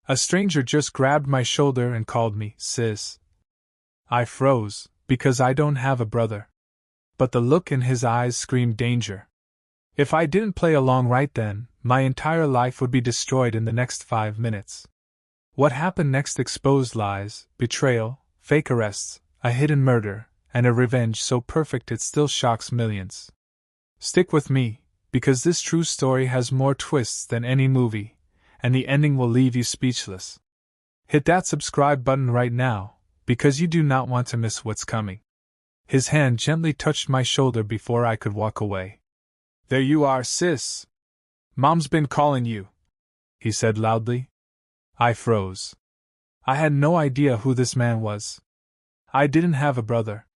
A stranger just grabbed my shoulder and called me sis. I froze, because I don't have a brother. But the look in his eyes screamed danger. If I didn't play along right then, my entire life would be destroyed in the next 5 minutes. What happened next exposed lies, betrayal, fake arrests, a hidden murder, and a revenge so perfect it still shocks millions. Stick with me, because this true story has more twists than any movie, and the ending will leave you speechless. Hit that subscribe button right now, because you do not want to miss what's coming. His hand gently touched my shoulder before I could walk away. There you are, sis. Mom's been calling you, he said loudly. I froze. I had no idea who this man was. I didn't have a brother.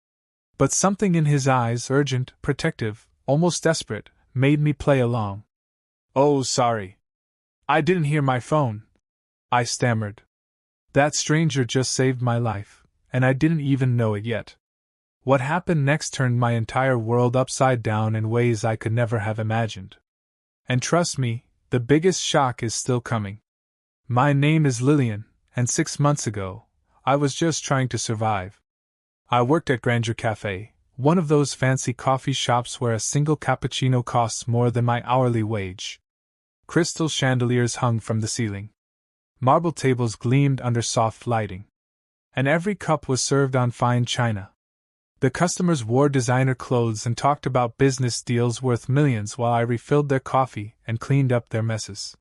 But something in his eyes, urgent, protective, almost desperate, made me play along. Oh, sorry. I didn't hear my phone, I stammered. That stranger just saved my life, and I didn't even know it yet. What happened next turned my entire world upside down in ways I could never have imagined. And trust me, the biggest shock is still coming. My name is Lillian, and 6 months ago, I was just trying to survive. I worked at Grandeur Cafe, one of those fancy coffee shops where a single cappuccino costs more than my hourly wage. Crystal chandeliers hung from the ceiling. Marble tables gleamed under soft lighting. And every cup was served on fine china. The customers wore designer clothes and talked about business deals worth millions while I refilled their coffee and cleaned up their messes.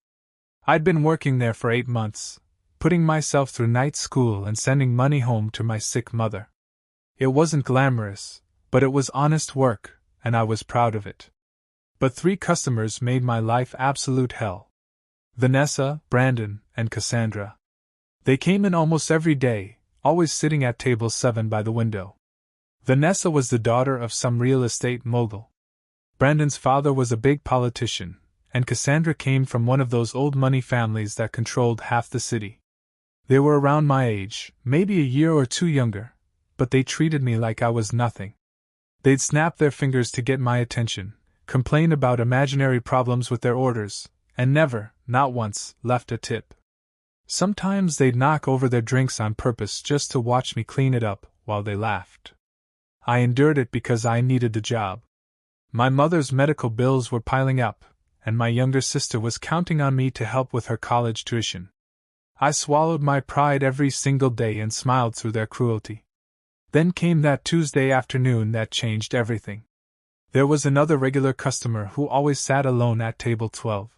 I'd been working there for 8 months, putting myself through night school and sending money home to my sick mother. It wasn't glamorous, but it was honest work, and I was proud of it. But 3 customers made my life absolute hell. Vanessa, Brandon, and Cassandra. They came in almost every day, always sitting at table 7 by the window. Vanessa was the daughter of some real estate mogul. Brandon's father was a big politician, and Cassandra came from one of those old money families that controlled half the city. They were around my age, maybe a year or 2 younger, but they treated me like I was nothing. They'd snap their fingers to get my attention, complain about imaginary problems with their orders, and never, not once, left a tip. Sometimes they'd knock over their drinks on purpose just to watch me clean it up while they laughed. I endured it because I needed the job. My mother's medical bills were piling up, and my younger sister was counting on me to help with her college tuition. I swallowed my pride every single day and smiled through their cruelty. Then came that Tuesday afternoon that changed everything. There was another regular customer who always sat alone at table 12.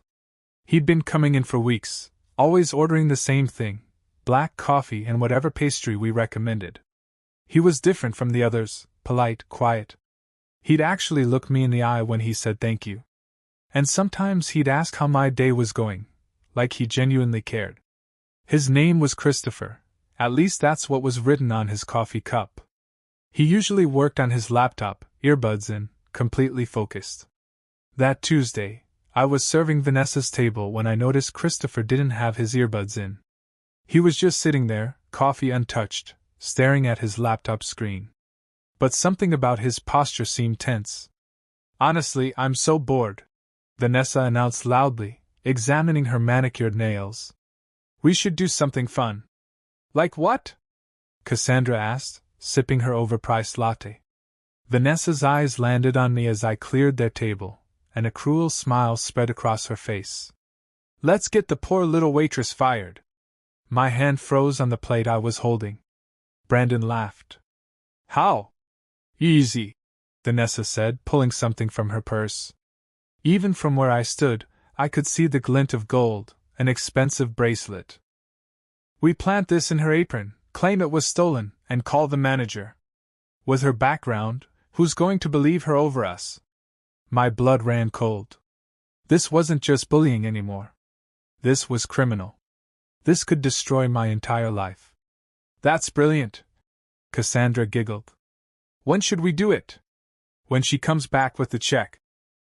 He'd been coming in for weeks, always ordering the same thing, black coffee and whatever pastry we recommended. He was different from the others, polite, quiet. He'd actually look me in the eye when he said thank you. And sometimes he'd ask how my day was going, like he genuinely cared. His name was Christopher, at least that's what was written on his coffee cup. He usually worked on his laptop, earbuds in, completely focused. That Tuesday, I was serving Vanessa's table when I noticed Christopher didn't have his earbuds in. He was just sitting there, coffee untouched, staring at his laptop screen. But something about his posture seemed tense. Honestly, I'm so bored, Vanessa announced loudly, examining her manicured nails. We should do something fun. Like what? Cassandra asked, sipping her overpriced latte. Vanessa's eyes landed on me as I cleared their table, and a cruel smile spread across her face. Let's get the poor little waitress fired. My hand froze on the plate I was holding. Brandon laughed. How? Easy, Vanessa said, pulling something from her purse. Even from where I stood, I could see the glint of gold, an expensive bracelet. We plant this in her apron, claim it was stolen, and call the manager. With her background, who's going to believe her over us? My blood ran cold. This wasn't just bullying anymore. This was criminal. This could destroy my entire life. That's brilliant, Cassandra giggled. When should we do it? When she comes back with the check,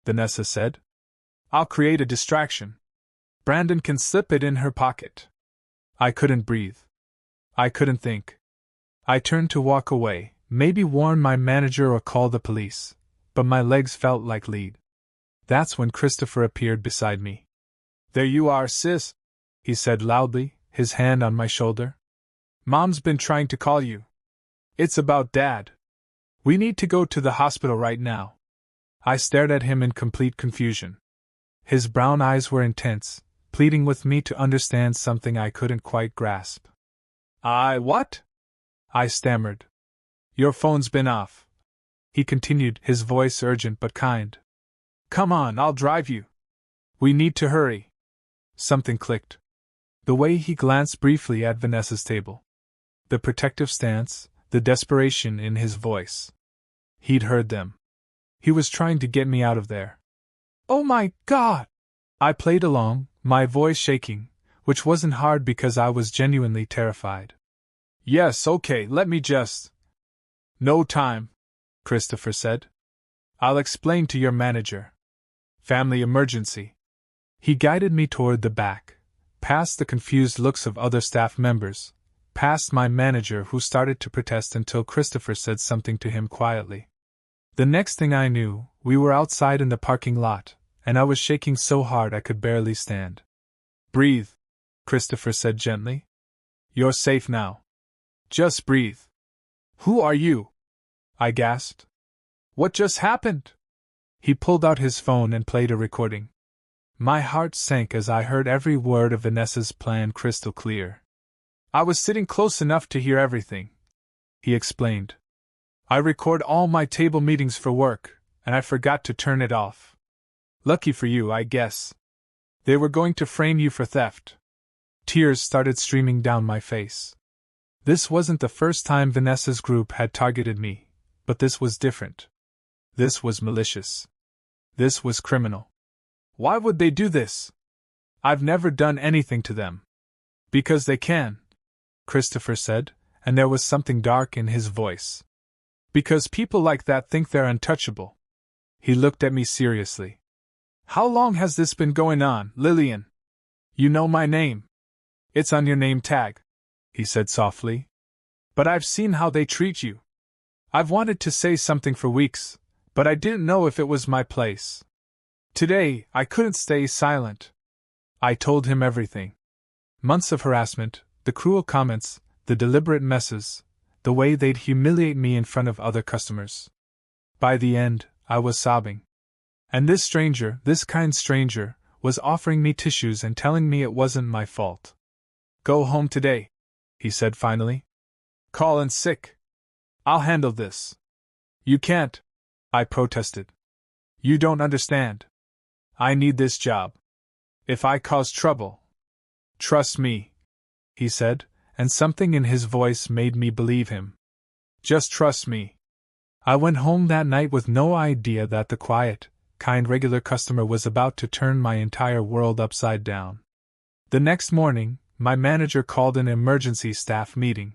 Vanessa said. I'll create a distraction. Brandon can slip it in her pocket. I couldn't breathe. I couldn't think. I turned to walk away, maybe warn my manager or call the police, but my legs felt like lead. That's when Christopher appeared beside me. There you are, sis, he said loudly, his hand on my shoulder. Mom's been trying to call you. It's about Dad. We need to go to the hospital right now. I stared at him in complete confusion. His brown eyes were intense, pleading with me to understand something I couldn't quite grasp. What? I stammered. Your phone's been off. He continued, his voice urgent but kind. Come on, I'll drive you. We need to hurry. Something clicked. The way he glanced briefly at Vanessa's table. The protective stance, the desperation in his voice. He'd heard them. He was trying to get me out of there. Oh my God! I played along, my voice shaking, which wasn't hard because I was genuinely terrified. Yes, okay, let me just... No time, Christopher said. I'll explain to your manager. Family emergency. He guided me toward the back, past the confused looks of other staff members, past my manager who started to protest until Christopher said something to him quietly. The next thing I knew, we were outside in the parking lot, and I was shaking so hard I could barely stand. Breathe, Christopher said gently. You're safe now. Just breathe. Who are you? I gasped. What just happened? He pulled out his phone and played a recording. My heart sank as I heard every word of Vanessa's plan crystal clear. I was sitting close enough to hear everything, he explained. I record all my table meetings for work, and I forgot to turn it off. Lucky for you, I guess. They were going to frame you for theft. Tears started streaming down my face. This wasn't the first time Vanessa's group had targeted me, but this was different. This was malicious. This was criminal. Why would they do this? I've never done anything to them. Because they can, Christopher said, and there was something dark in his voice. Because people like that think they're untouchable. He looked at me seriously. How long has this been going on, Lillian? You know my name. It's on your name tag, he said softly. But I've seen how they treat you. I've wanted to say something for weeks, but I didn't know if it was my place. Today, I couldn't stay silent. I told him everything. Months of harassment, the cruel comments, the deliberate messes, the way they'd humiliate me in front of other customers. By the end, I was sobbing. And this stranger, this kind stranger, was offering me tissues and telling me it wasn't my fault. Go home today, he said finally. Call in sick. I'll handle this. You can't, I protested. You don't understand. I need this job. If I cause trouble. Trust me, he said, and something in his voice made me believe him. Just trust me. I went home that night with no idea that the quiet, kind regular customer was about to turn my entire world upside down. The next morning, my manager called an emergency staff meeting.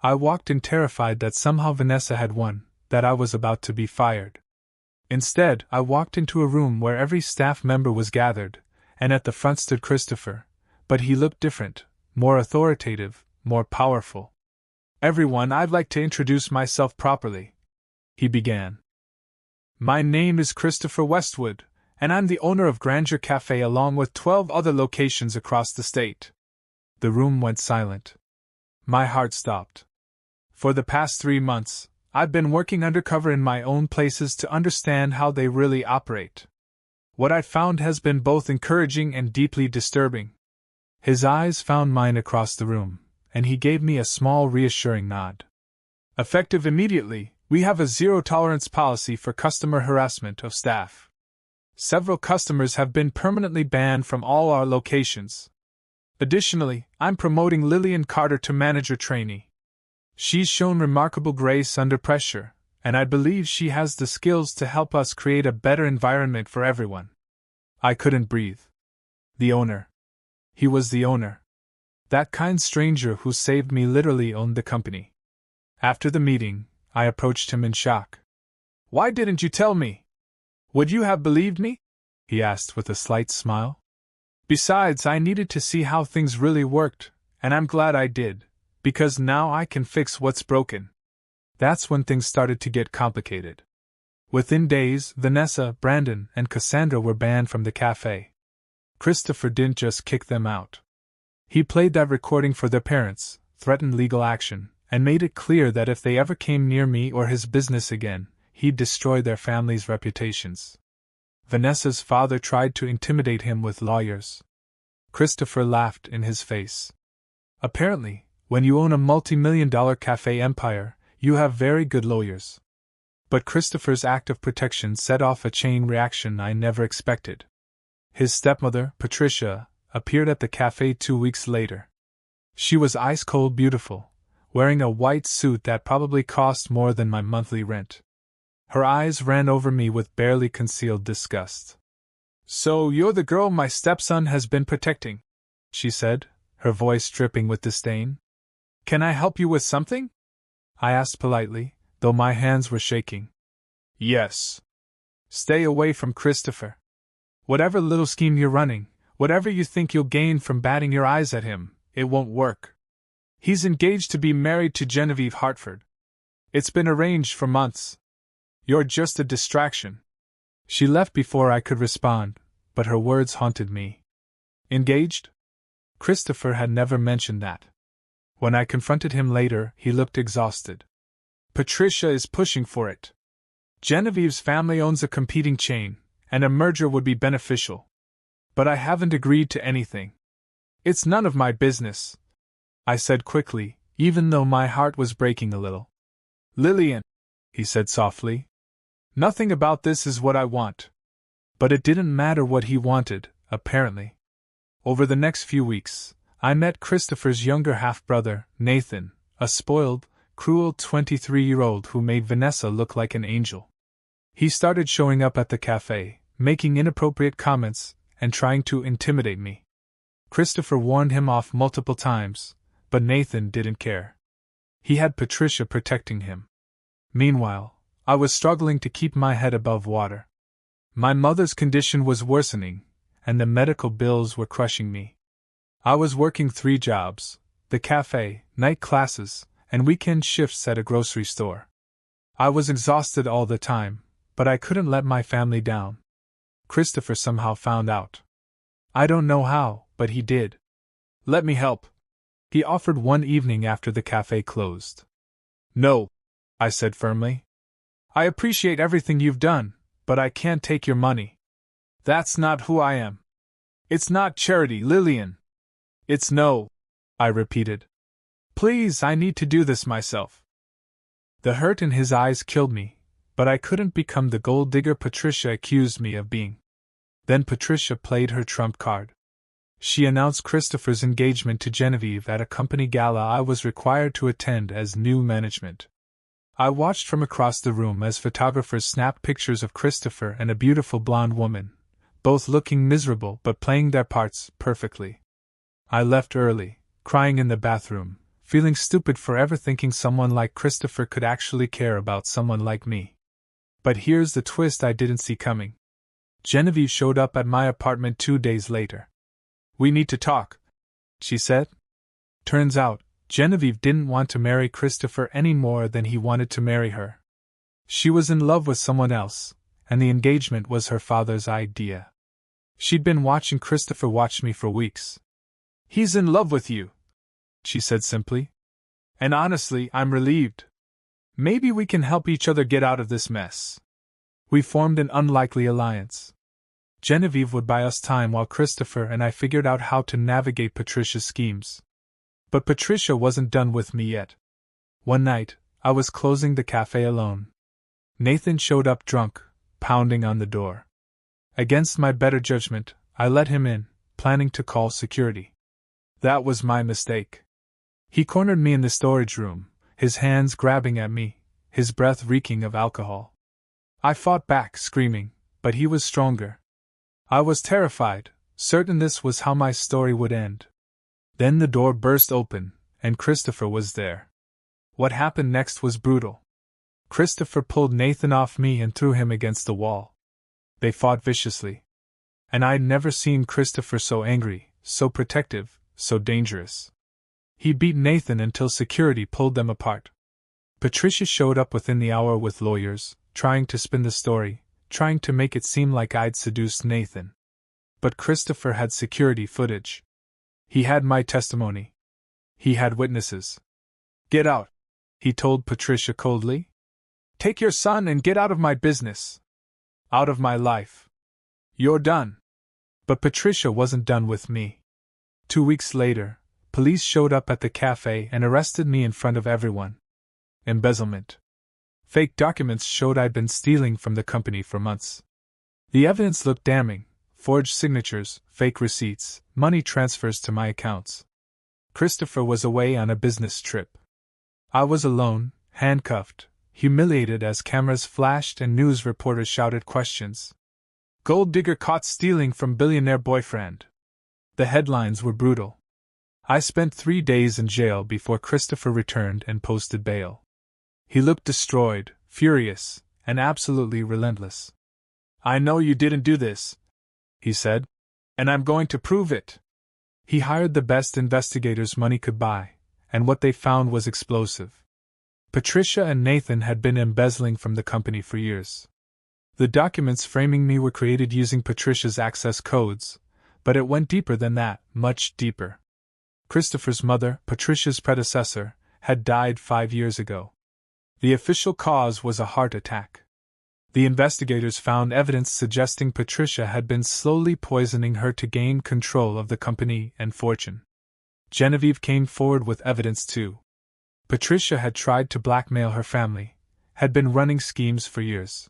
I walked in terrified that somehow Vanessa had won, that I was about to be fired. Instead, I walked into a room where every staff member was gathered, and at the front stood Christopher, but he looked different, more authoritative, more powerful. Everyone, I'd like to introduce myself properly, he began. My name is Christopher Westwood, and I'm the owner of Grandeur Cafe along with 12 other locations across the state. The room went silent. My heart stopped. For the past 3 months, I've been working undercover in my own places to understand how they really operate. What I found has been both encouraging and deeply disturbing. His eyes found mine across the room, and he gave me a small reassuring nod. Effective immediately, we have a zero-tolerance policy for customer harassment of staff. Several customers have been permanently banned from all our locations. Additionally, I'm promoting Lillian Carter to manager trainee. She's shown remarkable grace under pressure, and I believe she has the skills to help us create a better environment for everyone. I couldn't breathe. The owner. He was the owner. That kind stranger who saved me literally owned the company. After the meeting, I approached him in shock. Why didn't you tell me? Would you have believed me? He asked with a slight smile. Besides, I needed to see how things really worked, and I'm glad I did, because now I can fix what's broken. That's when things started to get complicated. Within days, Vanessa, Brandon, and Cassandra were banned from the cafe. Christopher didn't just kick them out. He played that recording for their parents, threatened legal action, and made it clear that if they ever came near me or his business again, he'd destroy their family's reputations. Vanessa's father tried to intimidate him with lawyers. Christopher laughed in his face. Apparently, when you own a multi-million-dollar cafe empire, you have very good lawyers. But Christopher's act of protection set off a chain reaction I never expected. His stepmother, Patricia, appeared at the cafe 2 weeks later. She was ice-cold beautiful, wearing a white suit that probably cost more than my monthly rent. Her eyes ran over me with barely concealed disgust. "So you're the girl my stepson has been protecting," she said, her voice dripping with disdain. "Can I help you with something?" I asked politely, though my hands were shaking. "Yes." "Stay away from Christopher. Whatever little scheme you're running, whatever you think you'll gain from batting your eyes at him, it won't work. He's engaged to be married to Genevieve Hartford. It's been arranged for months. You're just a distraction." She left before I could respond, but her words haunted me. Engaged? Christopher had never mentioned that. When I confronted him later, he looked exhausted. "Patricia is pushing for it. Genevieve's family owns a competing chain, and a merger would be beneficial. But I haven't agreed to anything. It's none of my business," I said quickly, even though my heart was breaking a little. "Lillian," he said softly, "nothing about this is what I want." But it didn't matter what he wanted, apparently. Over the next few weeks, I met Christopher's younger half-brother, Nathan, a spoiled, cruel 23-year-old who made Vanessa look like an angel. He started showing up at the cafe, making inappropriate comments, and trying to intimidate me. Christopher warned him off multiple times, but Nathan didn't care. He had Patricia protecting him. Meanwhile, I was struggling to keep my head above water. My mother's condition was worsening, and the medical bills were crushing me. I was working 3 jobs: the cafe, night classes, and weekend shifts at a grocery store. I was exhausted all the time, but I couldn't let my family down. Christopher somehow found out. I don't know how, but he did. "Let me help," he offered one evening after the cafe closed. "No," I said firmly. "I appreciate everything you've done, but I can't take your money. That's not who I am. It's not charity, Lillian. It's no," I repeated. "Please, I need to do this myself." The hurt in his eyes killed me, but I couldn't become the gold digger Patricia accused me of being. Then Patricia played her trump card. She announced Christopher's engagement to Genevieve at a company gala I was required to attend as new management. I watched from across the room as photographers snapped pictures of Christopher and a beautiful blonde woman, both looking miserable but playing their parts perfectly. I left early, crying in the bathroom, feeling stupid for ever thinking someone like Christopher could actually care about someone like me. But here's the twist I didn't see coming. Genevieve showed up at my apartment 2 days later. "We need to talk," she said. Turns out, Genevieve didn't want to marry Christopher any more than he wanted to marry her. She was in love with someone else, and the engagement was her father's idea. She'd been watching Christopher watch me for weeks. "He's in love with you," she said simply. "And honestly, I'm relieved. Maybe we can help each other get out of this mess." We formed an unlikely alliance. Genevieve would buy us time while Christopher and I figured out how to navigate Patricia's schemes. But Patricia wasn't done with me yet. One night, I was closing the cafe alone. Nathan showed up drunk, pounding on the door. Against my better judgment, I let him in, planning to call security. That was my mistake. He cornered me in the storage room, his hands grabbing at me, his breath reeking of alcohol. I fought back, screaming, but he was stronger. I was terrified, certain this was how my story would end. Then the door burst open, and Christopher was there. What happened next was brutal. Christopher pulled Nathan off me and threw him against the wall. They fought viciously. And I'd never seen Christopher so angry, so protective, so dangerous. He beat Nathan until security pulled them apart. Patricia showed up within the hour with lawyers, trying to spin the story, trying to make it seem like I'd seduced Nathan. But Christopher had security footage. He had my testimony. He had witnesses. Get out, he told Patricia coldly. Take your son and get out of my business. Out of my life. You're done. But Patricia wasn't done with me. 2 weeks later, police showed up at the cafe and arrested me in front of everyone. Embezzlement. Fake documents showed I'd been stealing from the company for months. The evidence looked damning: forged signatures, fake receipts, money transfers to my accounts. Christopher was away on a business trip. I was alone, handcuffed, humiliated as cameras flashed and news reporters shouted questions. Gold digger caught stealing from billionaire boyfriend. The headlines were brutal. I spent 3 days in jail before Christopher returned and posted bail. He looked destroyed, furious, and absolutely relentless. I know you didn't do this, he said, and I'm going to prove it. He hired the best investigators money could buy, and what they found was explosive. Patricia and Nathan had been embezzling from the company for years. The documents framing me were created using Patricia's access codes, but it went deeper than that, much deeper. Christopher's mother, Patricia's predecessor, had died 5 years ago. The official cause was a heart attack. The investigators found evidence suggesting Patricia had been slowly poisoning her to gain control of the company and fortune. Genevieve came forward with evidence too. Patricia had tried to blackmail her family, had been running schemes for years.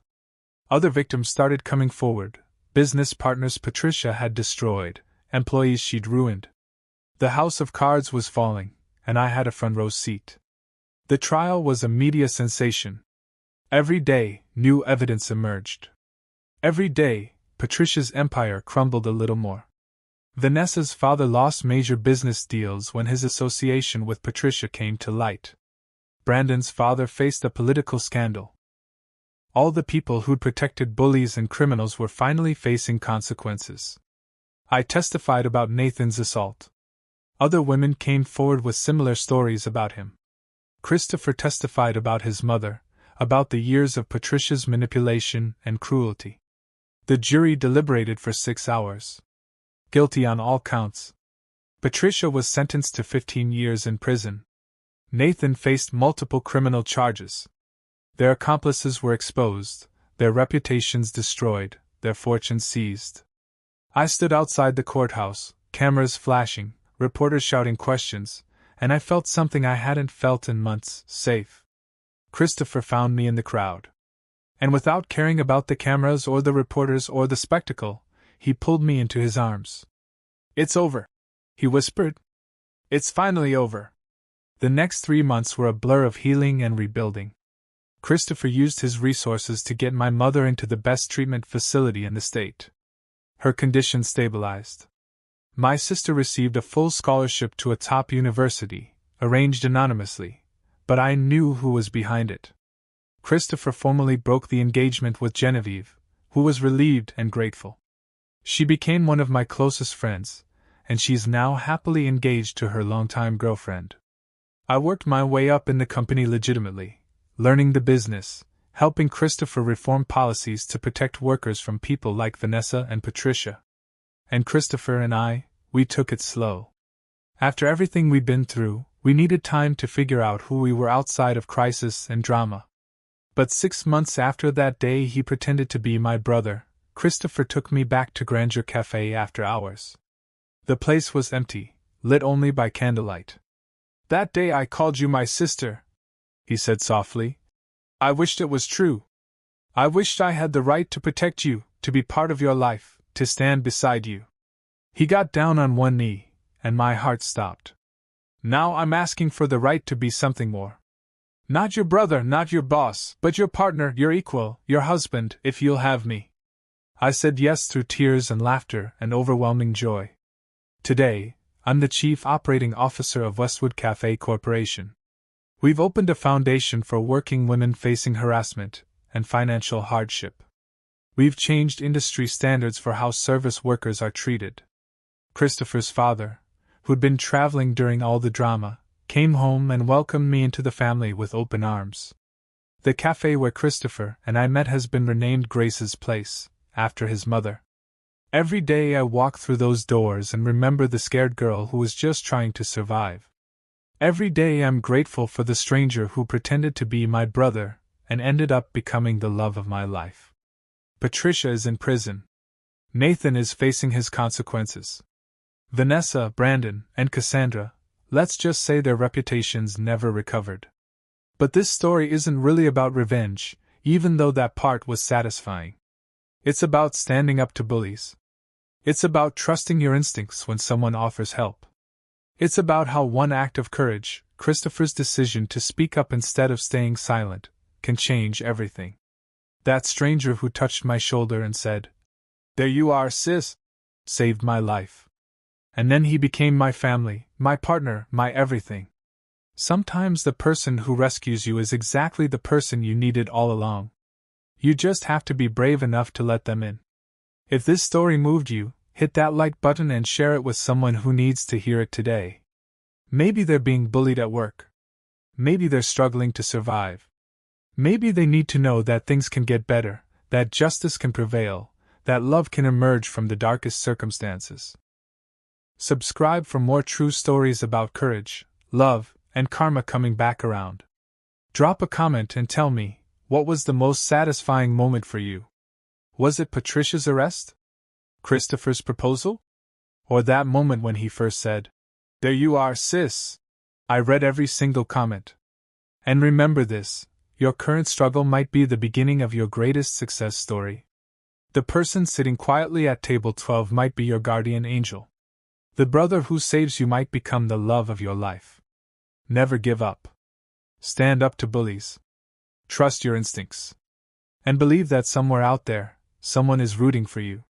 Other victims started coming forward: business partners Patricia had destroyed, employees she'd ruined. The house of cards was falling, and I had a front row seat. The trial was a media sensation. Every day, new evidence emerged. Every day, Patricia's empire crumbled a little more. Vanessa's father lost major business deals when his association with Patricia came to light. Brandon's father faced a political scandal. All the people who'd protected bullies and criminals were finally facing consequences. I testified about Nathan's assault. Other women came forward with similar stories about him. Christopher testified about his mother, about the years of Patricia's manipulation and cruelty. The jury deliberated for 6 hours. Guilty on all counts. Patricia was sentenced to 15 years in prison. Nathan faced multiple criminal charges. Their accomplices were exposed, their reputations destroyed, their fortunes seized. I stood outside the courthouse, cameras flashing, reporters shouting questions, and I felt something I hadn't felt in months: safe. Christopher found me in the crowd. And without caring about the cameras or the reporters or the spectacle, he pulled me into his arms. "It's over," he whispered. "It's finally over." The next 3 months were a blur of healing and rebuilding. Christopher used his resources to get my mother into the best treatment facility in the state. Her condition stabilized. My sister received a full scholarship to a top university, arranged anonymously, but I knew who was behind it. Christopher formally broke the engagement with Genevieve, who was relieved and grateful. She became one of my closest friends, and she's now happily engaged to her longtime girlfriend. I worked my way up in the company legitimately, learning the business, helping Christopher reform policies to protect workers from people like Vanessa and Patricia. And Christopher and we took it slow. After everything we'd been through, we needed time to figure out who we were outside of crisis and drama. But 6 months after that day he pretended to be my brother, Christopher took me back to Grandeur Cafe after hours. The place was empty, lit only by candlelight. "That day I called you my sister," he said softly. "I wished it was true. I wished I had the right to protect you, to be part of your life, to stand beside you." He got down on one knee, and my heart stopped. "Now I'm asking for the right to be something more. Not your brother, not your boss, but your partner, your equal, your husband, if you'll have me." I said yes through tears and laughter and overwhelming joy. Today, I'm the Chief Operating Officer of Westwood Cafe Corporation. We've opened a foundation for working women facing harassment and financial hardship. We've changed industry standards for how service workers are treated. Christopher's father, who'd been traveling during all the drama, came home and welcomed me into the family with open arms. The cafe where Christopher and I met has been renamed Grace's Place, after his mother. Every day I walk through those doors and remember the scared girl who was just trying to survive. Every day I'm grateful for the stranger who pretended to be my brother and ended up becoming the love of my life. Patricia is in prison. Nathan is facing his consequences. Vanessa, Brandon, and Cassandra, let's just say their reputations never recovered. But this story isn't really about revenge, even though that part was satisfying. It's about standing up to bullies. It's about trusting your instincts when someone offers help. It's about how one act of courage, Christopher's decision to speak up instead of staying silent, can change everything. That stranger who touched my shoulder and said, "There you are, sis," saved my life. And then he became my family, my partner, my everything. Sometimes the person who rescues you is exactly the person you needed all along. You just have to be brave enough to let them in. If this story moved you, hit that like button and share it with someone who needs to hear it today. Maybe they're being bullied at work. Maybe they're struggling to survive. Maybe they need to know that things can get better, that justice can prevail, that love can emerge from the darkest circumstances. Subscribe for more true stories about courage, love, and karma coming back around. Drop a comment and tell me, what was the most satisfying moment for you? Was it Patricia's arrest? Christopher's proposal? Or that moment when he first said, "There you are, sis"? I read every single comment. And remember this, your current struggle might be the beginning of your greatest success story. The person sitting quietly at table 12 might be your guardian angel. The brother who saves you might become the love of your life. Never give up. Stand up to bullies. Trust your instincts. And believe that somewhere out there, someone is rooting for you.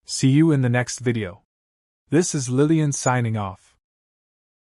See you in the next video. This is Lillian signing off.